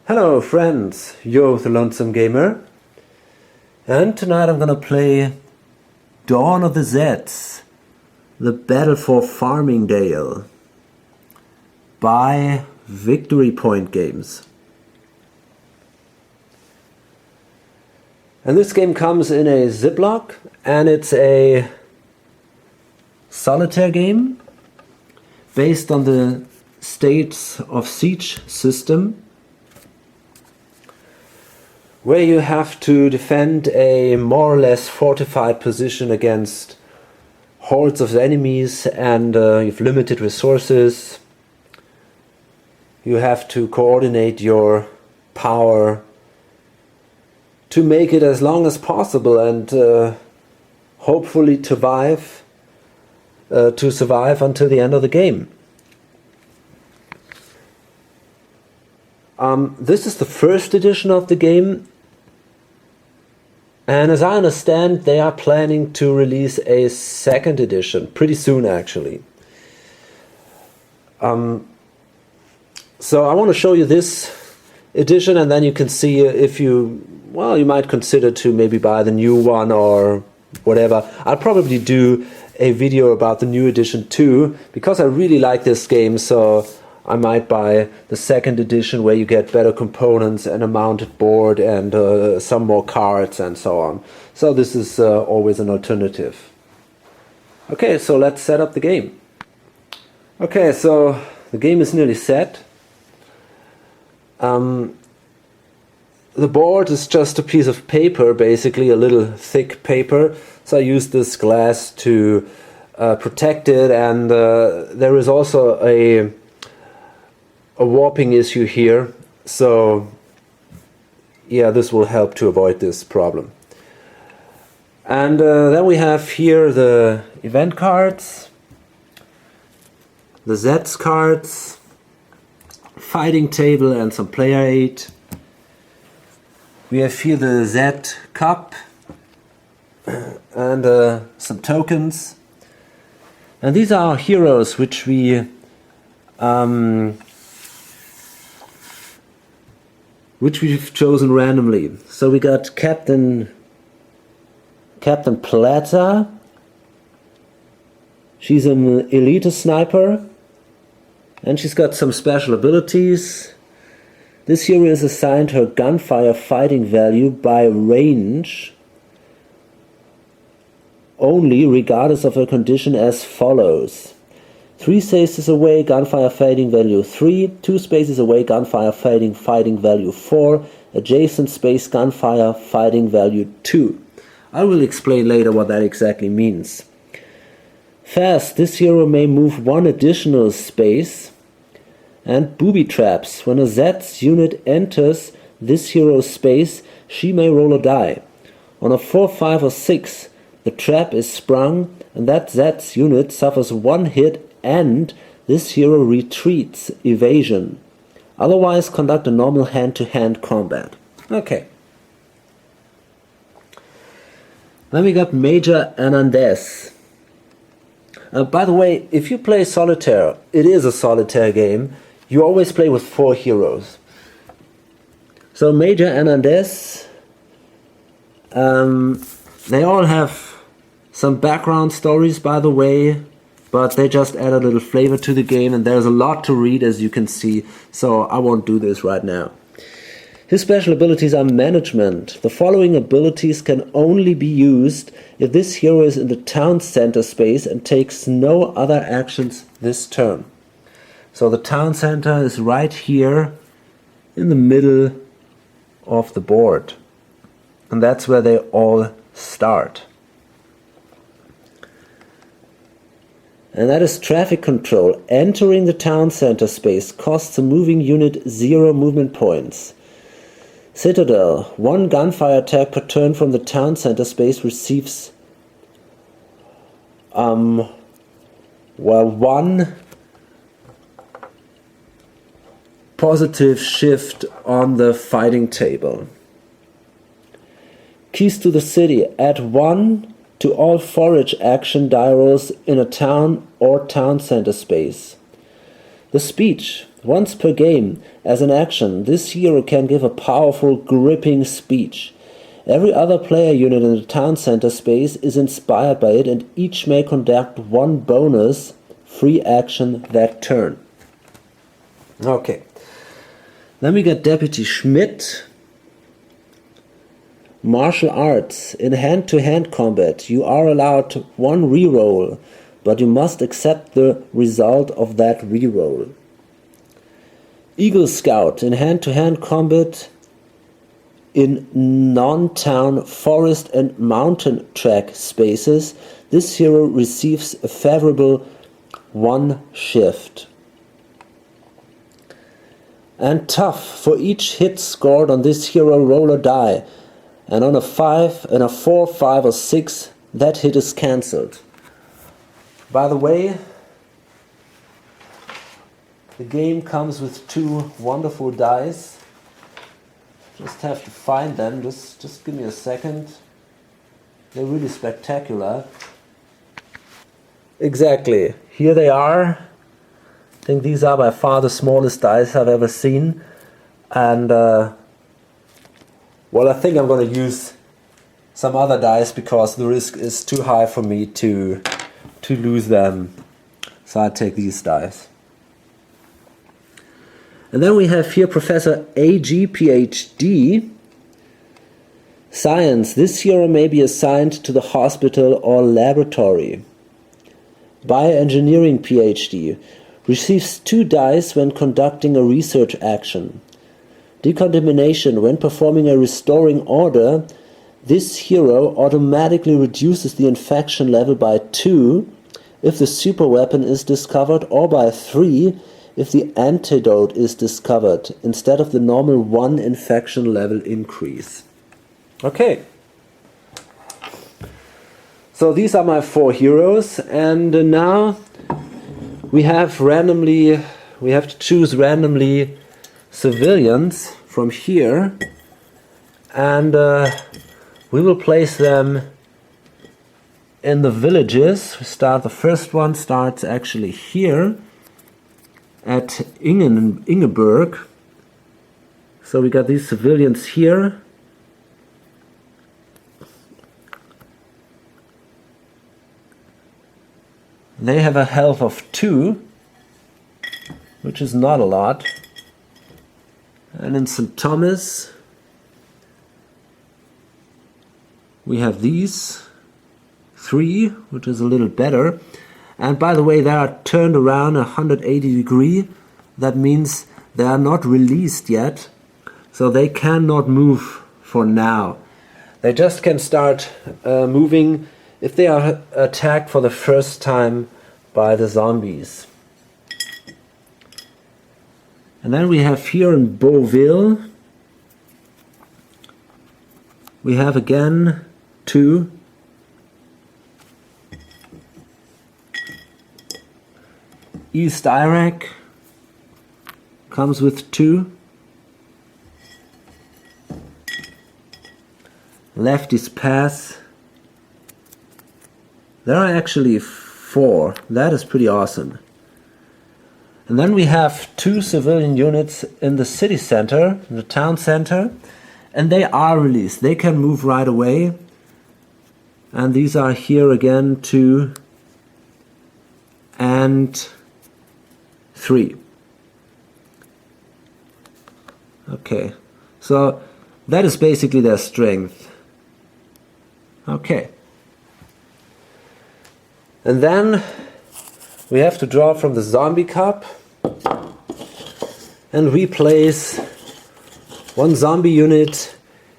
Hello friends, you're the Lonesome Gamer, and tonight I'm gonna play Dawn of the Zeds, the Battle for Farmingdale by Victory Point Games. And this game comes in a Ziploc, and it's a solitaire game based on the States of Siege system, where you have to defend a more or less fortified position against hordes of enemies, and you've limited resources. You have to coordinate your power to make it as long as possible and hopefully survive until the end of the game. This is the first edition of the game. And as I understand, they are planning to release a second edition pretty soon, actually. So I want to show you this edition, and then you can see if you might consider to maybe buy the new one or whatever. I'll probably do a video about the new edition too, because I really like this game, so I might buy the second edition, where you get better components and a mounted board and some more cards and so on. So this is always an alternative. Okay, so let's set up the game. Okay, so the game is nearly set. The board is just a piece of paper, basically a little thick paper. So I used this glass to protect it, and there is also a warping issue here, so yeah, this will help to avoid this problem. And then we have here the event cards, the Zeds cards, fighting table and some player aid. We have here the Zed cup and some tokens. And these are heroes which we've chosen randomly. So we got Captain Plata. She's an elite sniper, and she's got some special abilities. This hero is assigned her gunfire fighting value by range only, regardless of her condition, as follows: 3 spaces away, gunfire fighting value 3. 2 spaces away, gunfire fighting value 4. Adjacent space, gunfire fighting value 2. I will explain later what that exactly means. Fast, this hero may move 1 additional space. And booby traps. When a Zeds unit enters this hero's space, she may roll a die. On a 4, 5 or 6, the trap is sprung, and that Zeds unit suffers 1 hit, and this hero retreats, evasion. Otherwise, conduct a normal hand-to-hand combat. Okay. Then we got Major Hernandez. By the way, if you play solitaire, it is a solitaire game. You always play with 4 heroes. So Major Hernandez, they all have some background stories, by the way, but they just add a little flavor to the game, and there's a lot to read, as you can see, so I won't do this right now. His special abilities are management. The following abilities can only be used if this hero is in the town center space and takes no other actions this turn. So the town center is right here in the middle of the board, and that's where they all start. And that is traffic control. Entering the town center space costs a moving unit 0 movement points. Citadel. 1 gunfire attack per turn from the town center space receives 1 positive shift on the fighting table. Keys to the city. Add 1 to all forage action die rolls in a town or town center space. The speech. Once per game, as an action, this hero can give a powerful, gripping speech. Every other player unit in the town center space is inspired by it, and each may conduct one bonus free action that turn. Okay. Then we got Deputy Schmidt. Martial arts. In hand-to-hand combat, you are allowed one reroll, but you must accept the result of that reroll. Eagle Scout. In hand-to-hand combat, in non-town forest and mountain track spaces, this hero receives a favorable 1 shift. And tough. For each hit scored on this hero, roll a die. And on a 5, and a 4, 5, or 6, that hit is cancelled. By the way, the game comes with 2 wonderful dice. Just have to find them. Just give me a second. They're really spectacular. Exactly. Here they are. I think these are by far the smallest dice I've ever seen. And well, I think I'm going to use some other dice because the risk is too high for me to lose them. So I take these dice. And then we have here Professor A.G. Ph.D. Science. This hero may be assigned to the hospital or laboratory. Bioengineering Ph.D. Receives 2 dice when conducting a research action. Decontamination. When performing a restoring order, this hero automatically reduces the infection level by 2 if the superweapon is discovered, or by 3 if the antidote is discovered, instead of the normal 1 infection level increase. Okay. So these are my 4 heroes, and now we have to choose randomly civilians from here, and we will place them in the villages. The first one starts actually here at Ingeberg. So we got these civilians here. They have a health of 2, which is not a lot. And in St. Thomas, we have these 3, which is a little better. And by the way, they are turned around 180 degrees. That means they are not released yet, so they cannot move for now. They just can start moving if they are attacked for the first time by the zombies. And then we have here in Beauville, we have again 2. East Iraq comes with 2. Lefty's Pass. There are actually 4. That is pretty awesome. And then we have 2 civilian units in the city center, in the town center, and they are released. They can move right away. And these are here again 2 and 3. Okay, so that is basically their strength. Okay. And then we have to draw from the zombie cup and we place 1 zombie unit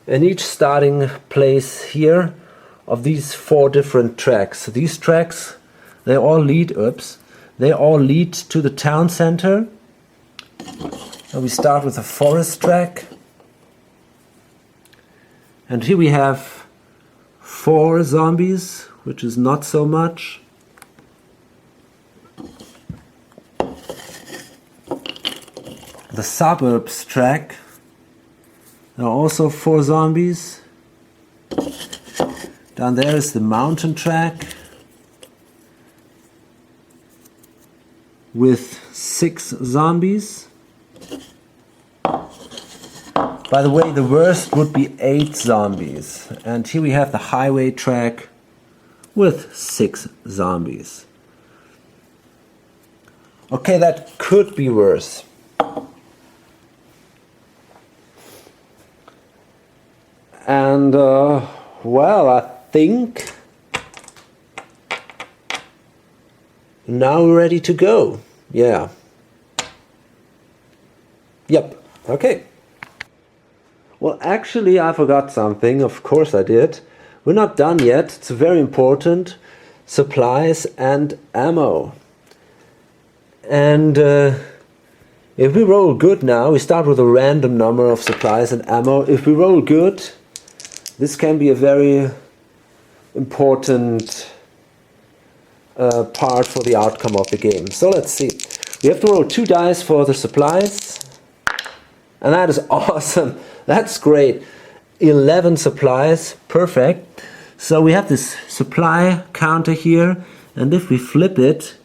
in each starting place here of these 4 different tracks. So these tracks, they all lead to the town center. And we start with a forest track. And here we have 4 zombies, which is not so much. The suburbs track, there are also 4 zombies. Down there is the mountain track with 6 zombies. By the way, the worst would be 8 zombies. And here we have the highway track with 6 zombies. Okay, that could be worse. And, well, I think now we're ready to go. Yeah. Yep. Okay. Well, actually, I forgot something. Of course I did. We're not done yet. It's very important. Supplies and ammo. And if we roll good now, we start with a random number of supplies and ammo. If we roll good, this can be a very important part for the outcome of the game. So let's see. We have to roll 2 dice for the supplies. And that is awesome. That's great. 11 supplies. Perfect. So we have this supply counter here. And if we flip it,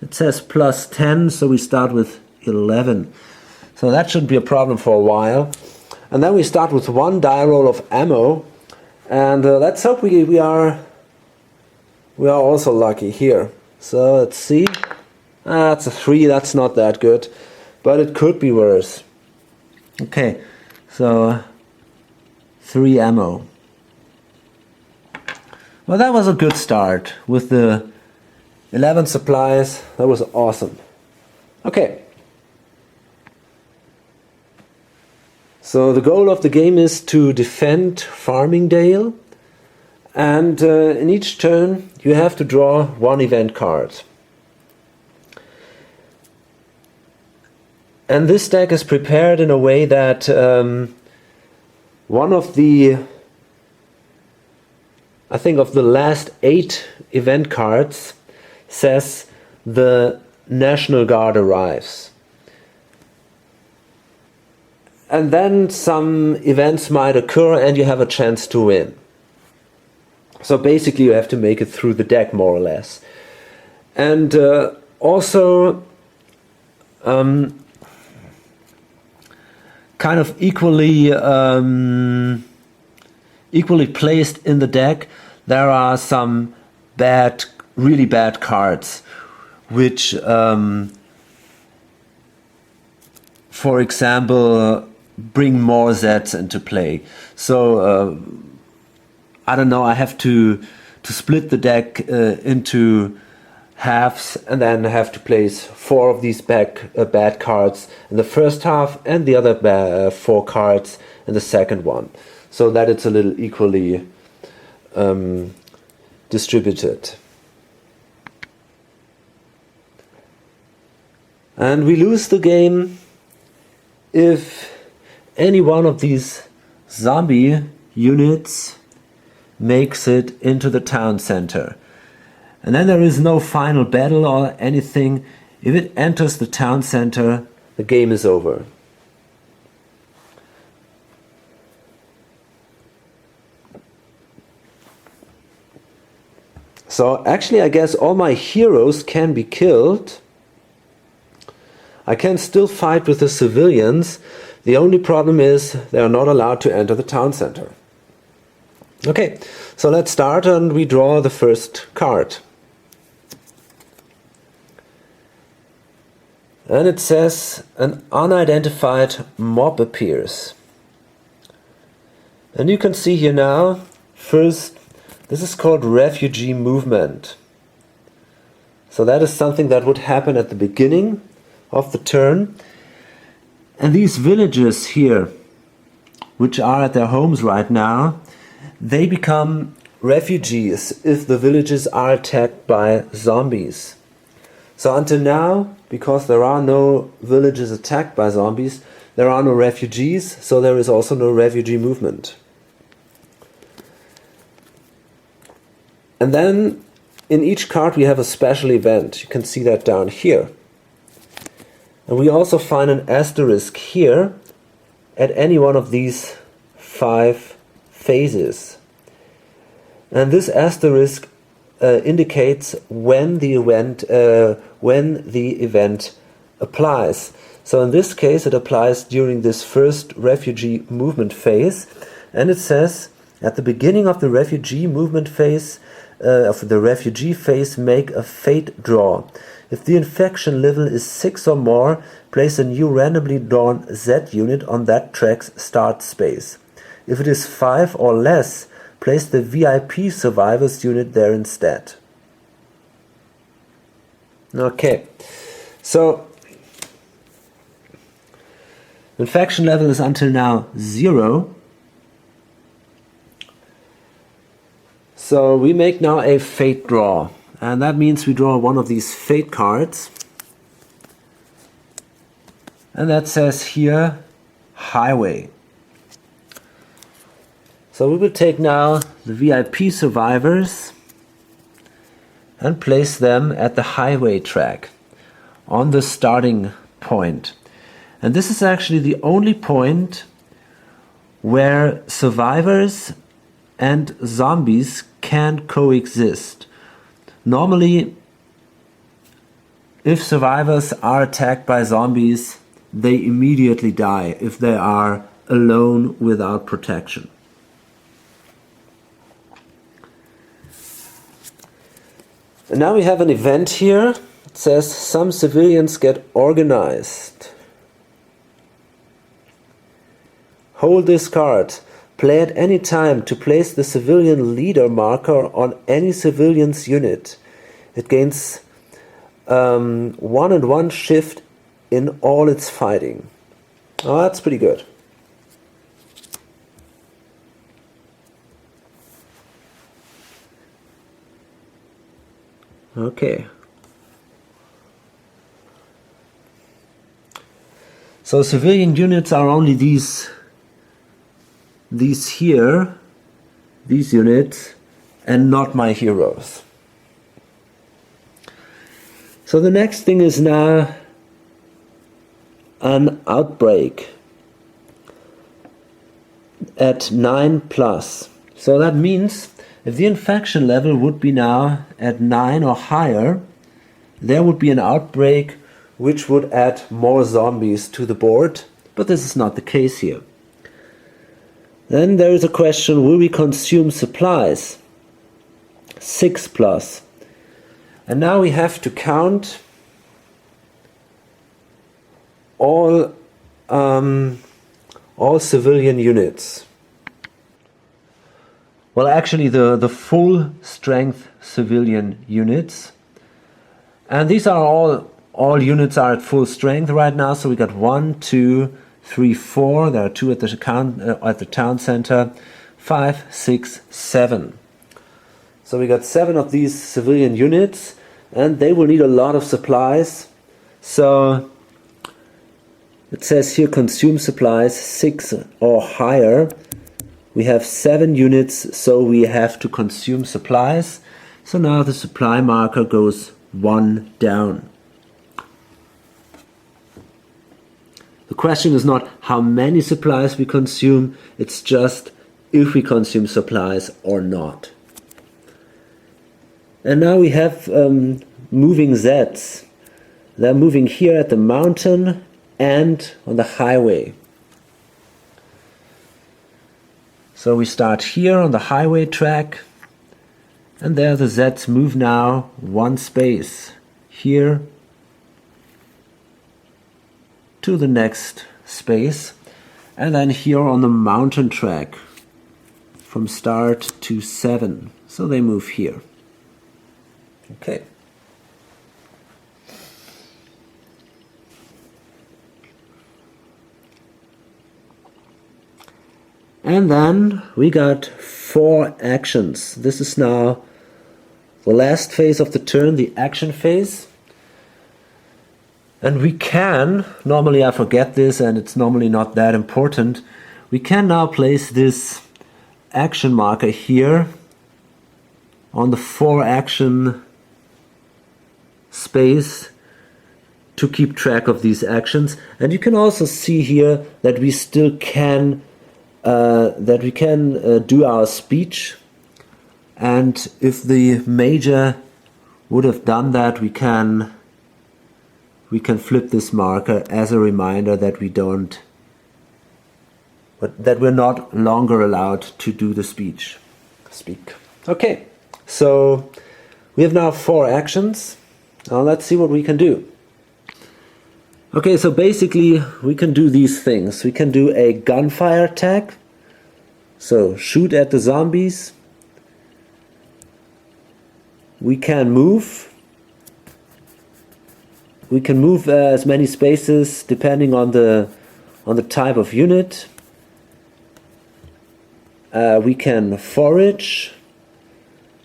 it says plus 10. So we start with 11. So that shouldn't be a problem for a while. And then we start with 1 die roll of ammo. And let's hope we are also lucky here. So let's see. That's a 3. That's not that good. But it could be worse. Okay, so 3 ammo. Well, that was a good start with the 11 supplies. That was awesome. Okay. So the goal of the game is to defend Farmingdale. And in each turn you have to draw 1 event card. And this deck is prepared in a way that one of the, I think of the last 8 event cards says the National Guard arrives. And then some events might occur and you have a chance to win. So basically you have to make it through the deck more or less. And also kind of equally placed in the deck, there are some really bad cards, which, for example, bring more Zeds into play. So I don't know. I have to split the deck into halves, and then have to place 4 of these bad cards in the first half and the other 4 cards in the second one, so that it's a little equally distributed. And we lose the game if any one of these zombie units makes it into the town center. And then there is no final battle or anything. If it enters the town center, the game is over. So actually I guess all my heroes can be killed. I can still fight with the civilians. The only problem is they are not allowed to enter the town center. Okay, so let's start and we draw the first card. And it says an unidentified mob appears. And you can see here now, first, this is called refugee movement. So that is something that would happen at the beginning of the turn. And these villages here, which are at their homes right now, they become refugees if the villages are attacked by zombies. So until now, because there are no villages attacked by zombies, there are no refugees, so there is also no refugee movement. And then in each card we have a special event. You can see that down here. And we also find an asterisk here at any one of these 5 phases. And this asterisk indicates when the event applies. So in this case it applies during this first refugee movement phase, and it says at the beginning of the refugee movement phase, make a fate draw. If the infection level is 6 or more, place a new randomly drawn Z unit on that track's start space. If it is 5 or less, place the VIP survivors unit there instead. Okay, so infection level is until now 0. So we make now a fate draw, and that means we draw one of these fate cards, and that says here highway. So we will take now the VIP survivors and place them at the highway track on the starting point. And this is actually the only point where survivors and zombies can coexist. Normally, if survivors are attacked by zombies, they immediately die if they are alone without protection. And now we have an event here. It says some civilians get organized. Hold this card. Play at any time to place the civilian leader marker on any civilian's unit. It gains 1 shift in all its fighting. Oh, that's pretty good. Okay. So civilian units are only these here, these units, and not my heroes. So the next thing is now an outbreak at 9+. So that means if the infection level would be now at 9 or higher, there would be an outbreak which would add more zombies to the board, but this is not the case here. Then there is a question, will we consume supplies? 6+. And now we have to count all civilian units. Well, actually the full strength civilian units. And these are all units are at full strength right now. So we got 1, 2, 3, 4. There are 2 at the town center. 5, 6, 7. So we got 7 of these civilian units, and they will need a lot of supplies. So it says here consume supplies 6 or higher. We have 7 units, so we have to consume supplies. So now the supply marker goes 1 down. The question is not how many supplies we consume, it's just if we consume supplies or not. And now we have moving Zeds. They're moving here at the mountain and on the highway. So we start here on the highway track, and there the Zeds move now 1 space here to the next space, and then here on the mountain track from start to 7. So they move here. Okay. And then we got 4 actions. This is now the last phase of the turn, the action phase. And we can, normally I forget this and it's normally not that important, we can now place this action marker here on the 4 action space to keep track of these actions. And you can also see here that we still can do our speech, and if the major would have done that, we can we can flip this marker as a reminder that we're not longer allowed to do the speak. Okay, so we have now 4 actions. Now let's see what we can do. Okay, so basically we can do these things. We can do a gunfire attack, so shoot at the zombies. We can move. We can move as many spaces depending on the type of unit. We can forage,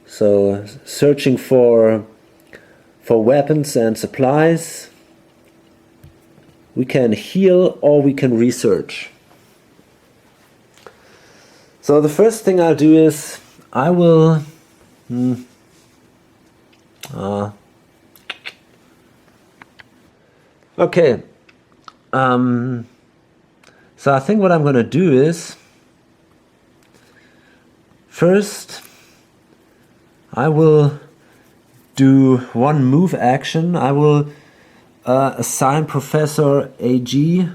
so searching for weapons and supplies. We can heal or we can research. So the first thing I'll do is I will okay. So I think what I'm going to do is first I will do one move action. I will assign Professor AG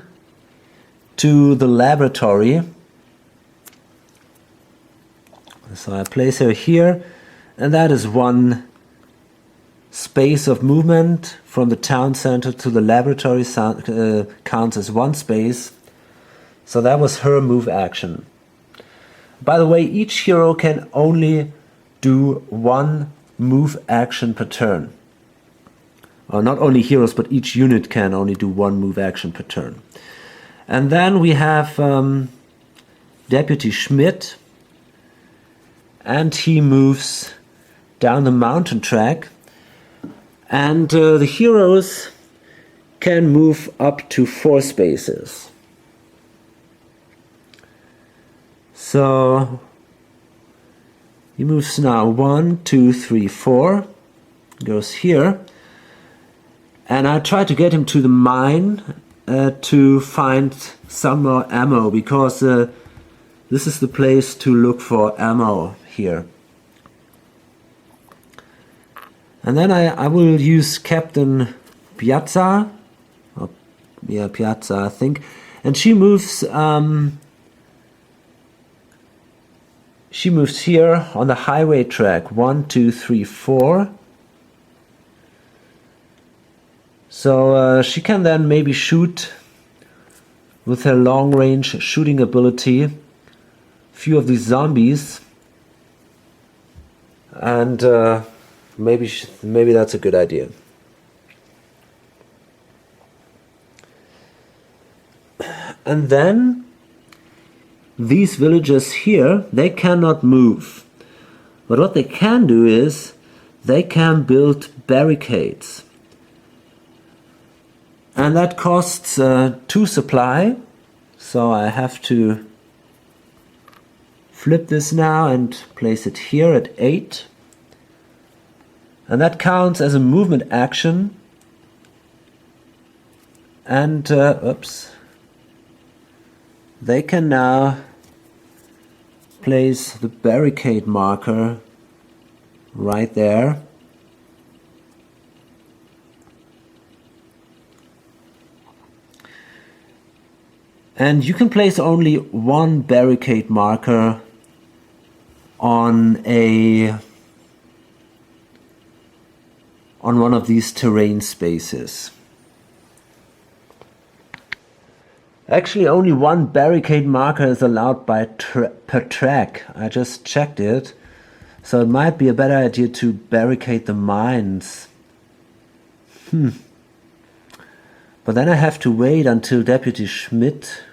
to the laboratory. So I place her here, and that is one space of movement from the town center to the laboratory counts as one space. So that was her move action. By the way, each hero can only do one move action per turn. Not only heroes, but each unit can only do one move action per turn. And then we have Deputy Schmidt, and he moves down the mountain track, and the heroes can move up to 4 spaces. So he moves now 1, 2, 3, 4, goes here. And I try to get him to the mine to find some more ammo, because this is the place to look for ammo here. And then I will use Captain Piazza, Piazza I think, and she moves here on the highway track, 1, 2, 3, 4. So she can then maybe shoot with her long-range shooting ability a few of these zombies, and maybe that's a good idea. And then these villagers here, they cannot move, but what they can do is they can build barricades. And that costs 2 supply, so I have to flip this now and place it here at 8. And that counts as a movement action. And, they can now place the barricade marker right there. And you can place only one barricade marker on one of these terrain spaces. Actually, only one barricade marker is allowed per track. I just checked it. So it might be a better idea to barricade the mines. But then I have to wait until Deputy Schmidt.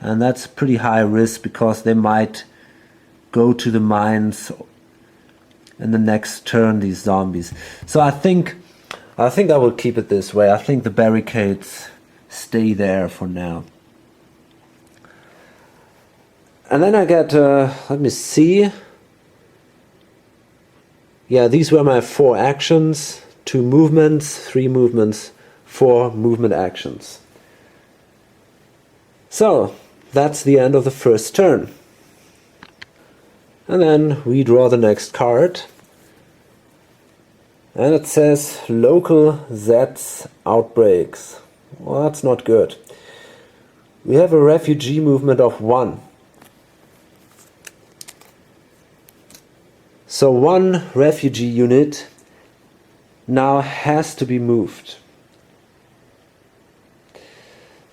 And that's pretty high risk, because they might go to the mines in the next turn, these zombies. So I think I will keep it this way. I think the barricades stay there for now. And then I get, let me see. Yeah, these were my 4 actions, 2 movements, 3 movements, 4 movement actions. So, that's the end of the first turn. And then we draw the next card. And it says local Zeds outbreaks. Well, that's not good. We have a refugee movement of 1. So 1 refugee unit now has to be moved.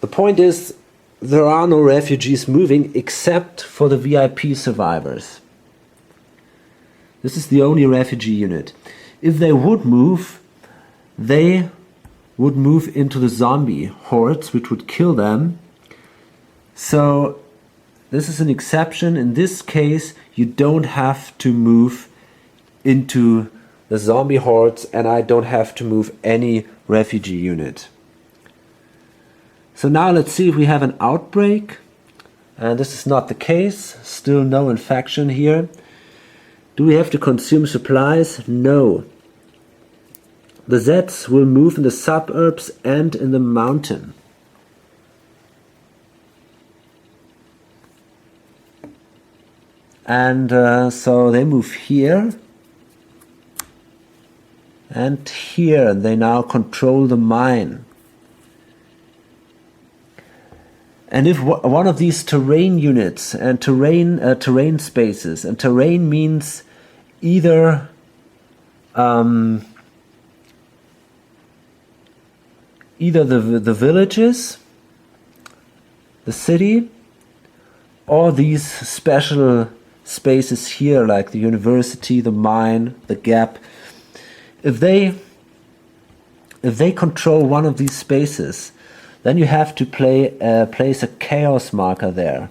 The point is, there are no refugees moving except for the VIP survivors. This is the only refugee unit. If they would move, they would move into the zombie hordes, which would kill them. So this is an exception. In this case, you don't have to move into the zombie hordes, and I don't have to move any refugee unit. So now let's see if we have an outbreak. And this is not the case. Still no infection here. Do we have to consume supplies? No. The Zeds will move in the suburbs and in the mountain. And so they move here and here. They now control the mine. And if one of these terrain units and terrain spaces, and terrain means either the villages, the city, or these special spaces here like the university, the mine, the gap. If they control one of these spaces, then you have to place a chaos marker there.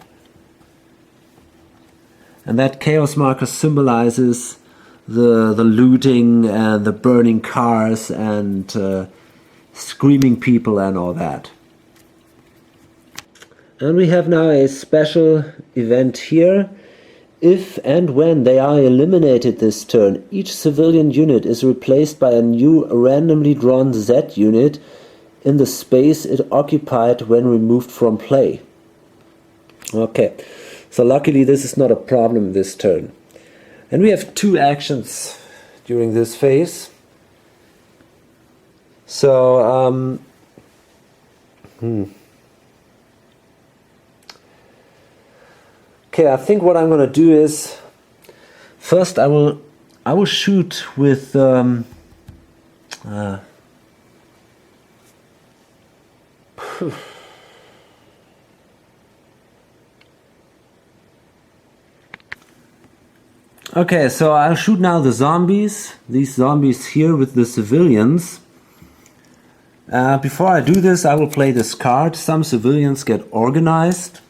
And that chaos marker symbolizes the looting and the burning cars and screaming people and all that. And we have now a special event here. If and when they are eliminated this turn, each civilian unit is replaced by a new randomly drawn Z unit in the space it occupied when removed from play. Okay, so luckily this is not a problem this turn. And we have 2 actions during this phase. So, okay, I think what I'm going to do is, first I will shoot with okay, so I'll shoot now the zombies, these zombies here with the civilians. Before I do this, I will play this card. Some civilians get organized.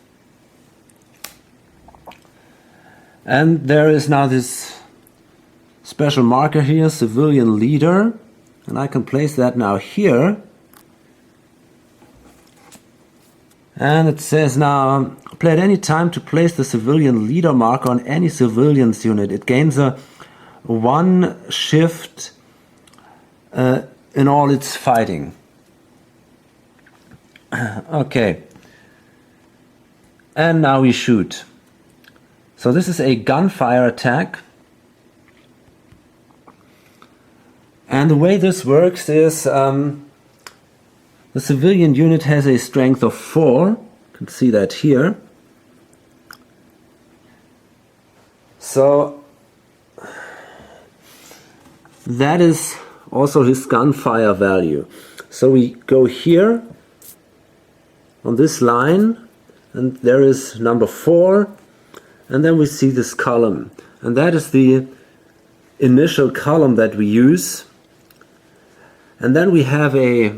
And there is now this special marker here, civilian leader. And I can place that now here. And it says now, play at any time to place the civilian leader marker on any civilians unit. It gains a 1 shift in all its fighting. Okay. And now we shoot. So this is a gunfire attack. And the way this works is the civilian unit has a strength of 4. You can see that here. So that is also his gunfire value. So we go here on this line, and there is number 4, and then we see this column, and that is the initial column that we use. And then we have a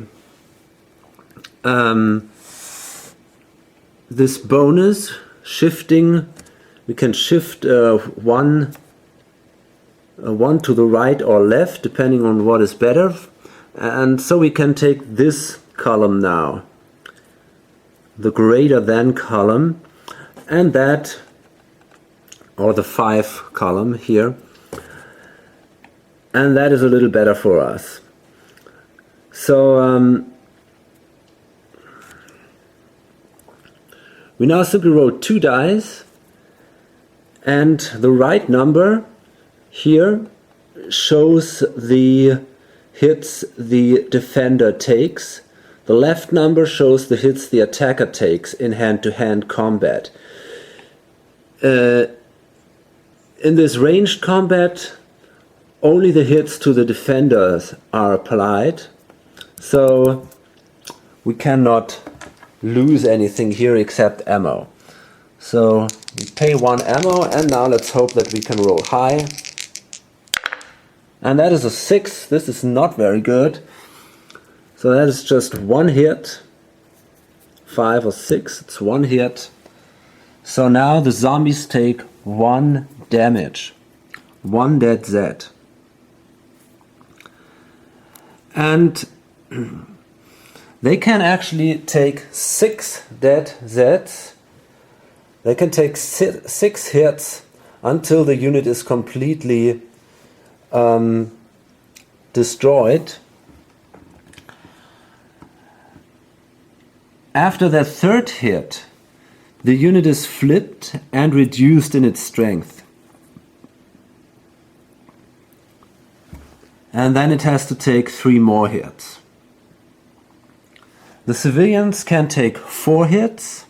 this bonus shifting. We can shift one to the right or left depending on what is better, and so we can take this column now, the greater than column, and that, or the 5 column here, and that is a little better for us. So we now simply roll 2 dice, and the right number here shows the hits the defender takes. The left number shows the hits the attacker takes in hand-to-hand combat. In this ranged combat, only the hits to the defenders are applied, so we cannot lose anything here except ammo. So we pay 1 ammo, and now let's hope that we can roll high. And that is a 6. This is not very good. So that is just 1 hit. 5 or 6, it's 1 hit. So now the zombies take 1 damage. 1 dead Zed. And they can actually take 6 dead Zeds. They can take 6 hits until the unit is completely destroyed. After that 3rd hit, the unit is flipped and reduced in its strength. And then it has to take 3 more hits. The civilians can take 4 hits.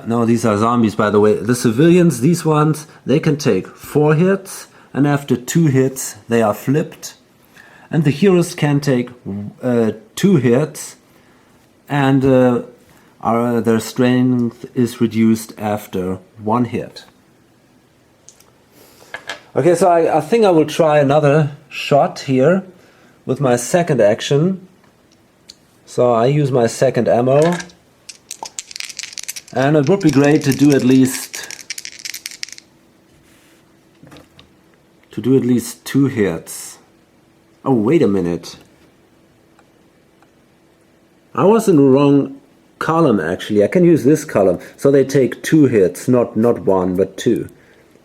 No, these are zombies, by the way. The civilians, these ones, they can take 4 hits, and after 2 hits they are flipped. And the heroes can take 2 hits, and their strength is reduced after 1 hit. Okay, so I think I will try another shot here with my 2nd action. So I use my 2nd ammo. And it would be great to do at least 2 hits. Oh, wait a minute. I was in the wrong column actually. I can use this column. So they take 2 hits, not 1 but 2.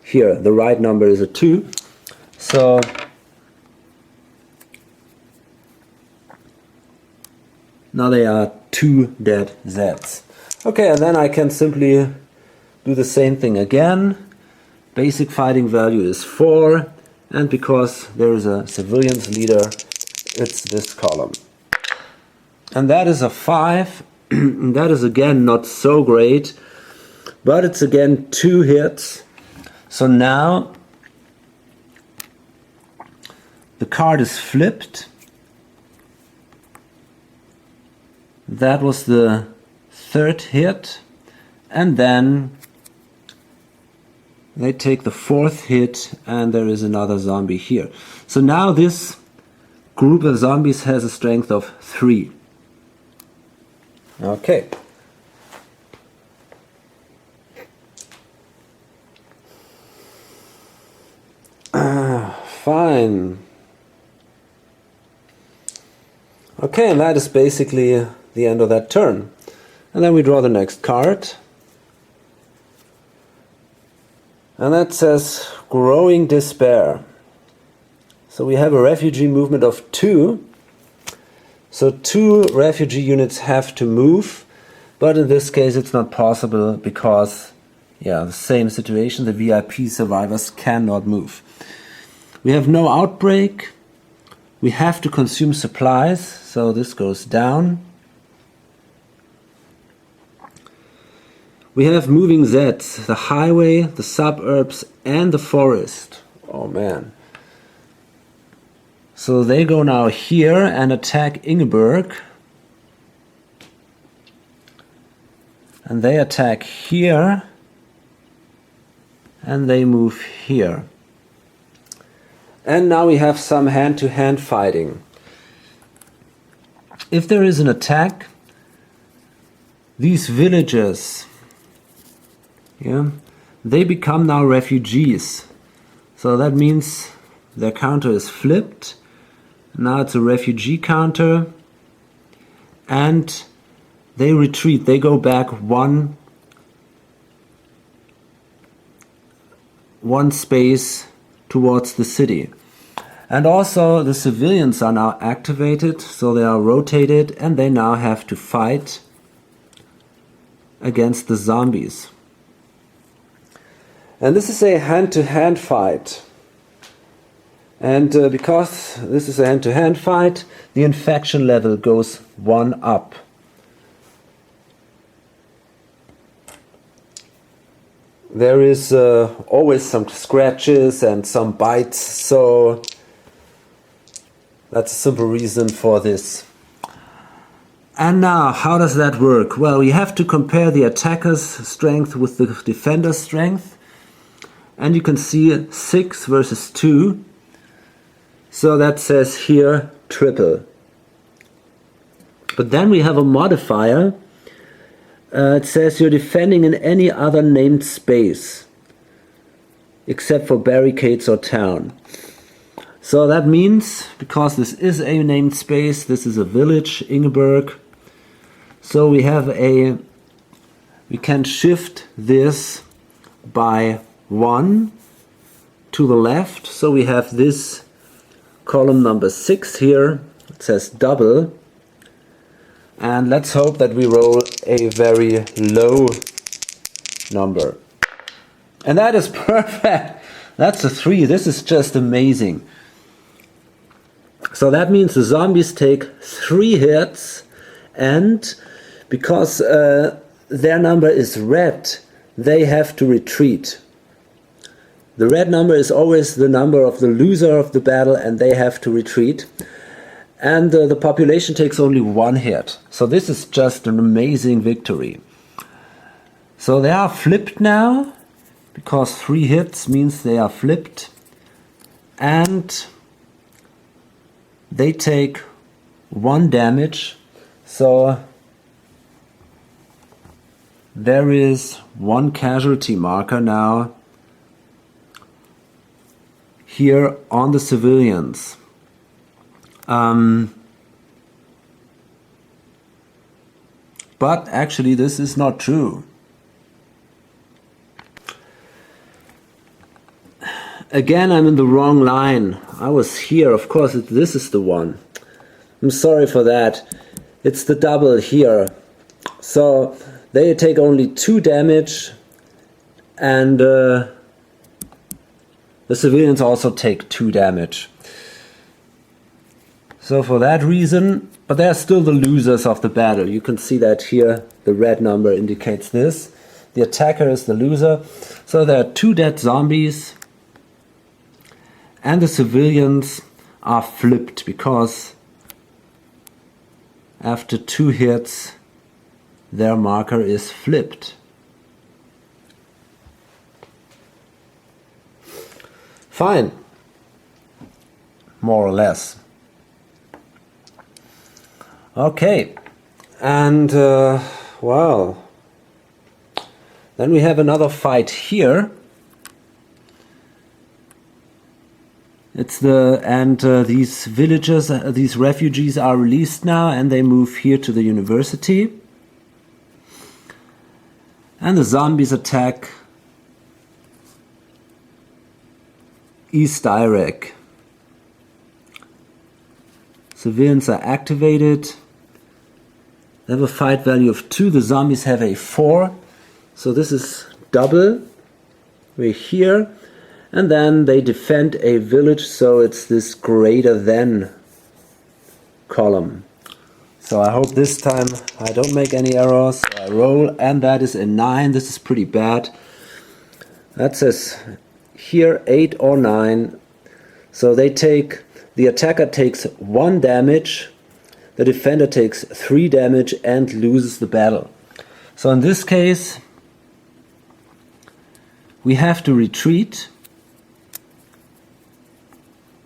Here, the right number is a 2. So now they are 2 dead Zeds. Okay, and then I can simply do the same thing again. Basic fighting value is 4, and because there is a civilians leader, it's this column. And that is a 5. That is again not so great, but it's again 2 hits. So now the card is flipped. That was the 3rd hit, and then they take the 4th hit, and there is another zombie here. So now this group of zombies has a strength of 3. Okay. Fine. Okay, and that is basically the end of that turn. And then we draw the next card. And that says Growing Despair. So we have a refugee movement of 2. So 2 refugee units have to move. But in this case it's not possible because, the same situation, the VIP survivors cannot move. We have no outbreak. We have to consume supplies, so this goes down. We have moving Zeds, the highway, the suburbs, and the forest. Oh man. So they go now here and attack Ingeborg. And they attack here. And they move here. And now we have some hand-to-hand fighting. If there is an attack, these villagers, they become now refugees. So that means their counter is flipped. Now it's a refugee counter. And they retreat. They go back one space towards the city. And also the civilians are now activated, so they are rotated, and they now have to fight against the zombies. And this is a hand-to-hand fight. And because this is a hand-to-hand fight, the infection level goes 1 up. There is always some scratches and some bites, so that's a simple reason for this. And now, how does that work? Well, we have to compare the attacker's strength with the defender's strength. And you can see 6 versus 2. So that says here triple. But then we have a modifier. It says you're defending in any other named space, except for barricades or town. So that means, because this is a named space, this is a village, Ingeborg. So we can shift this by 1 to the left. So we have this column number 6 here. It says double. And let's hope that we roll a very low number. And that is perfect. That's a 3. This is just amazing. So that means the zombies take 3 hits, and because their number is red, they have to retreat. The red number is always the number of the loser of the battle, and they have to retreat. And the population takes only 1 hit. So this is just an amazing victory. So they are flipped now, because 3 hits means they are flipped. And they take 1 damage. So there is 1 casualty marker now here on the civilians. But actually this is not true. Again, I'm in the wrong line. I was here, of course, this is the one. I'm sorry for that. It's the double here. So they take only 2 damage, and the civilians also take 2 damage. So for that reason, but they are still the losers of the battle. You can see that here, the red number indicates this. The attacker is the loser. So there are 2 dead zombies, and the civilians are flipped because after 2 hits, their marker is flipped. Fine, more or less. Okay, and well, then we have another fight here. It's these villagers, these refugees are released now, and they move here to the university. And the zombies attack East Iraq. Civilians are activated. They have a fight value of 2. The zombies have a 4. So this is double. We're here. And then they defend a village, so it's this greater than column. So I hope this time I don't make any errors. So I roll, and that is a 9. This is pretty bad. That says here 8 or 9. So the attacker takes 1 damage, the defender takes 3 damage and loses the battle. So in this case, we have to retreat.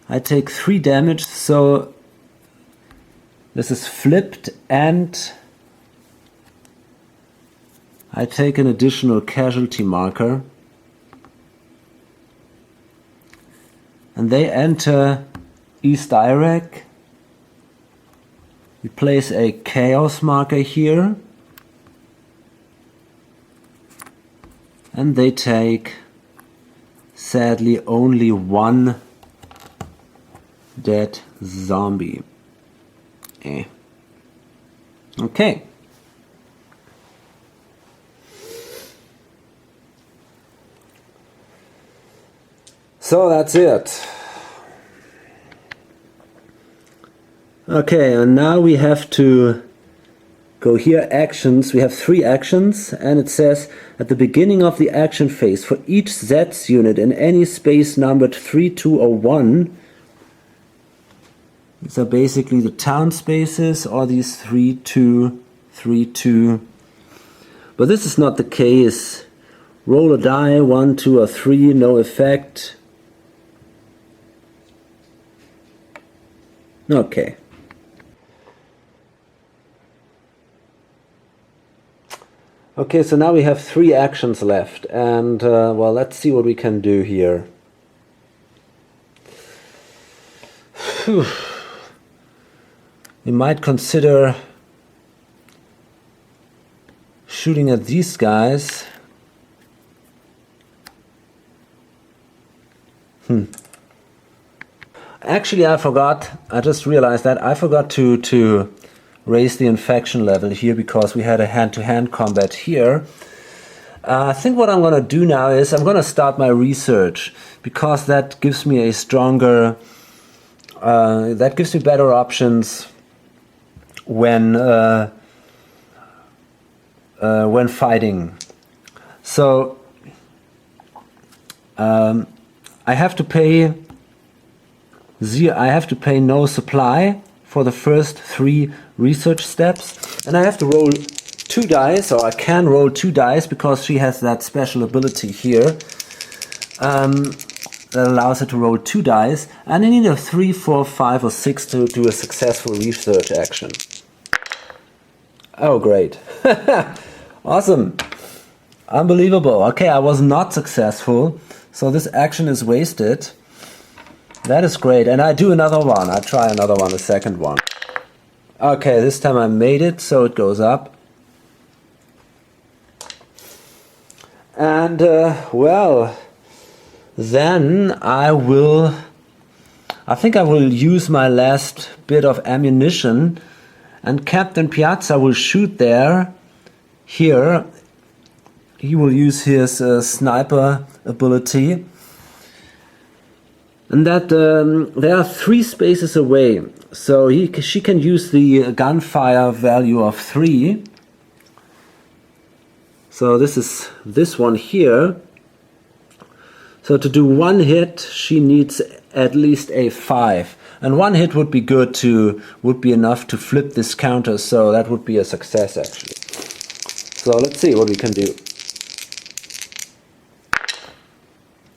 I take 3 damage, so this is flipped, and I take an additional casualty marker. And they enter East Iraq. We place a chaos marker here. And they take, sadly, only 1 dead zombie. Okay. So that's it. Okay, and now we have to go here, actions. We have 3 actions, and it says at the beginning of the action phase for each Zeds unit in any space numbered 3, 2 or 1. These are basically the town spaces, or these 3, 2, 3, 2. But this is not the case. Roll a die, 1, 2 or 3, no effect. Okay. Okay, so now we have 3 actions left, and well, let's see what we can do here. Whew. We might consider shooting at these guys. Actually, I just realized that I forgot to raise the infection level here because we had a hand-to-hand combat here. I think what I'm going to do now is I'm going to start my research, because that gives me a stronger, that gives me better options when fighting. So I have to pay no supply for the first 3 research steps, and I have to roll 2 dice, or I can roll 2 dice because she has that special ability here that allows her to roll 2 dice, and I need a 3, 4, 5 or 6 to do a successful research action. Oh great. Awesome. Unbelievable. Okay, I was not successful, so this action is wasted. That is great, and I do another one. I try another one, a second one. Okay, this time I made it, so it goes up. And, well, then I think I will use my last bit of ammunition, and Captain Piazza will shoot here. He will use his sniper ability. And that there are 3 spaces away, so she can use the gunfire value of 3. So this is this one here. So to do 1 hit, she needs at least a 5, and 1 hit would be enough to flip this counter. So that would be a success actually. So let's see what we can do.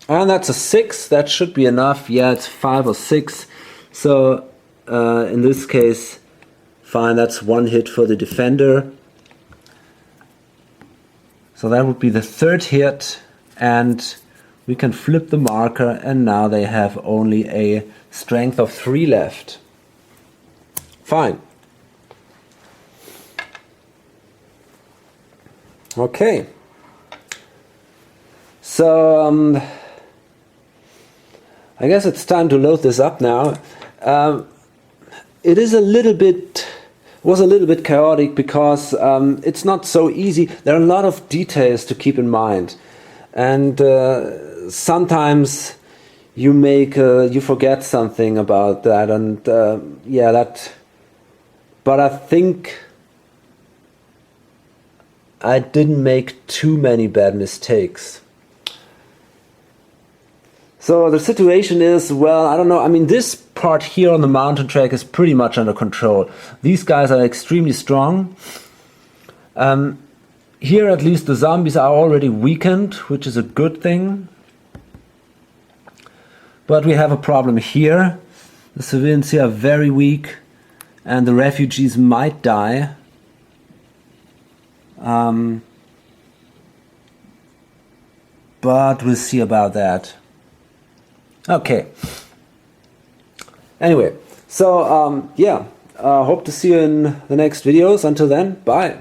And that's a 6, that should be enough. Yeah, it's 5 or 6. So in this case, fine, that's 1 hit for the defender. So that would be the 3rd hit, and we can flip the marker, and now they have only a strength of 3 left. Fine. Okay. So I guess it's time to load this up now. It is was a little bit chaotic because it's not so easy. There are a lot of details to keep in mind, and sometimes you forget something about that, and yeah, that. But I think I didn't make too many bad mistakes. So the situation is, well, I don't know. I mean, this part here on the mountain track is pretty much under control. These guys are extremely strong. Here at least the zombies are already weakened, which is a good thing. But we have a problem here. The civilians here are very weak, and the refugees might die. But we'll see about that. Okay. Anyway, so yeah, hope to see you in the next videos. Until then, bye.